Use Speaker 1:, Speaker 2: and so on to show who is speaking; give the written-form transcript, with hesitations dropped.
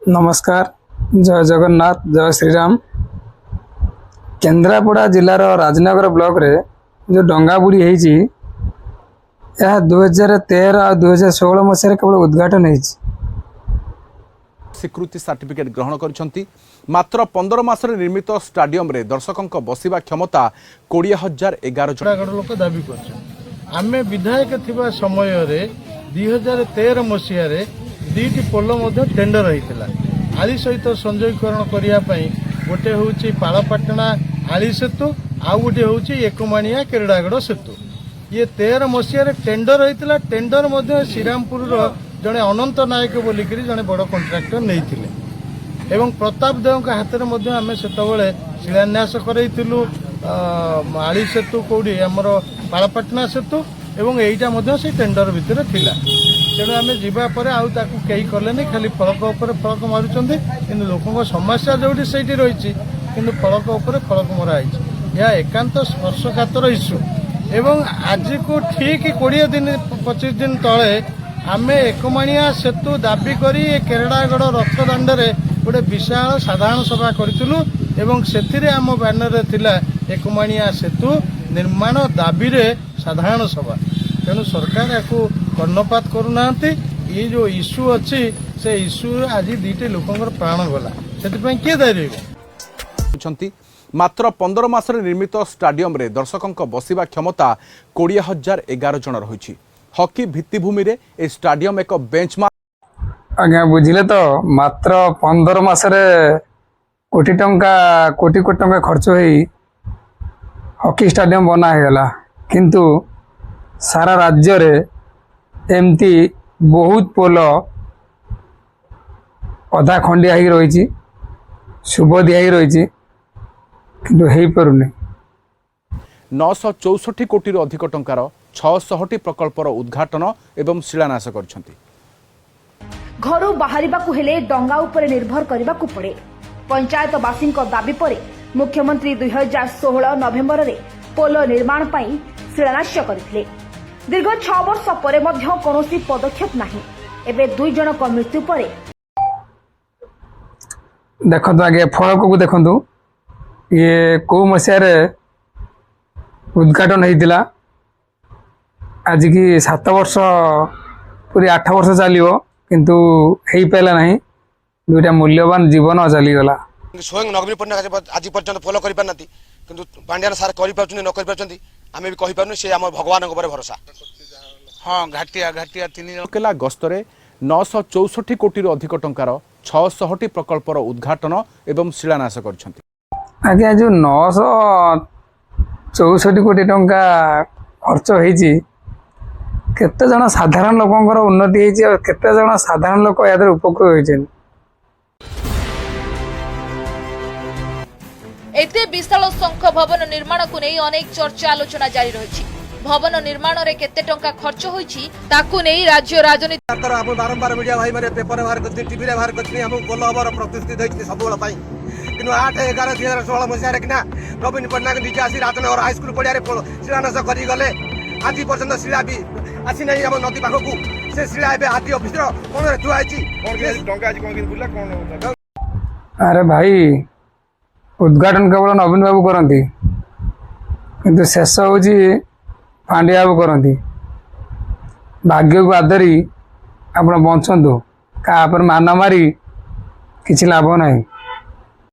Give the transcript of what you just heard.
Speaker 1: नमस्कार। जय जगन्नाथ, जय श्रीराम। केन्द्रापड़ा जिलार राजनगर ब्लॉक रे जो डंगा बुड़ी होती 2013 और 2016 मसीह केवल उद्घाटन हो
Speaker 2: स्वीकृति सर्टिफिकेट ग्रहण कर मात्र 15 मासरे निर्मित स्टाडियम रे दर्शकों बसिबा क्षमता 20,011 जन
Speaker 3: लोक दाबी आम विधायक थिबा समय रे 2013 मसीह रे दीटी पोल टेंडर होता आली सहित संयोगीकरण करने गोटे हूँ पालपाटना आली सेतु आउ गोटे हूँ एकमाणिया केरड़ागड़ सेतु। ये 13 मसीह टेंडर होता टेंडर श्रीरामपुर जड़े अनंत नायक बोलिक जड़े बड़ कंट्राक्टर नहीं एवं प्रताप देव हाथ में आम से शिलान्यास करूँ आली सेतु कौड़ी आमर पालपाटना सेतु एवं यहीटा से टेंडर भितर थिला तेणु आम जावापर आई कले खाली फलक उपर फलक मारुंट कि लोकों समस्या जोटी से रही कि फलक उपर फलक मराई यह एकांत स्पर्शकातर इश्यू एवं आज को ठीक 20 दिन 25 दिन तले आम एकमाणिया सेतु दाबी करी केरड़ागड़ रथदाण्ड गोटे विशाल साधारण सभा करूँ एवं से आम बैनर थिला एकमाणिया सेतु निर्माण दाबी रे साधारण सभा। तेणु सरकार या कर्णपात करूना ये जो इश्यू अच्छी से इश्यू आज दीटे लोकंर प्राण गला से किए दायी रही
Speaker 2: मात्र 15 मासरे निर्मित स्टाडियम रे दर्शकों बसिबा क्षमता 20,011 जन रही हॉकी भित्तिभूमि रे ए स्टाडियम एक बेंचमार्क
Speaker 1: आज्ञा बुझिले तो मात्र 15 मासरे कोटी कोटी टंका खर्च होई हॉकी स्टाडियम बना गला किंतु सारा राज्य रे एमती बहुत पोल अधा खंडिया ही रही शुभ दिया ही रही किंतु हो पारुनी
Speaker 2: 964 कोटी अधिक टंकार 600 प्रकल्पर उद्घाटन एवं शिलान्यास करछंती।
Speaker 4: घरू बाहरिबाकु हेले डंगा उपरे निर्भर करबाकु पड़े। पंचायतवासी दाबी पर मुख्यमंत्री 2016 नवेम्बर रे पोल निर्माण पई शिलान्यास करथिले। दीर्घ 6 वर्ष पर कौन पदक्षेप नहीं। एबे 2 जन मृत्यु पर
Speaker 1: देखो आगे फलक को देखु ये कौ मसीह उद्घाटन होता आज की 7 वर्ष पूरी 8 वर्ष चलो किंतु हो पाला ना दुईटा मूल्यवान जीवन चलीगला।
Speaker 5: स्वयं नवीन पट्टनायक आज पर्यटन फॉलो कर पारना किंतु पांड्यान सार कर आम भी कही पारनु से आम भगवान भरोसा। हाँ घाटिया घाटिया 3 जन
Speaker 2: केला गस्तरे 964 कोटी अधिक टंकार 600 प्रकल्पर उद्घाटन एवं शिलान्यास करछंती।
Speaker 1: आज्ञा जो 964 कोटी टंका खर्च होईची केते जन साधारण लोकंकर उन्नति होईची और केते जन साधारण लोक यादर उपकृत होईछन।
Speaker 6: एते विशाल संख्य भवन निर्माण को नहीं अनेक चर्चा आलोचना जारी रही। भवन निर्माण रे केते टंका खर्च होईची ताकू नहीं राज्य राजनीति
Speaker 5: हम बारंबार मीडिया भाई माने पेपर बाहर करथि टीवी रे बाहर करथि हम बोल हबर प्रतिष्ठित होइछि सब बेला पई किनु 8/11/2016 मसिया रे किना नवीन पट्टनायक निजे आसी राजनगर हाई स्कूल पड़िया रे शिलान्यास करी गले आज पर्यंत शिला भी आसी नहीं हम नदी पाखकू से शिला एबे हाथी ऑफिस रो कोन रे थुआ आइछि कोन टंका आज कोन बुला कोन।
Speaker 1: अरे भाई उद्घाटन केवल नवीन बाबू करती किंतु शेष हूँ पांड्या बाबू करती। भाग्य को आदरी आप बंचतु क्या मान मारी किसी लाभ नहीं।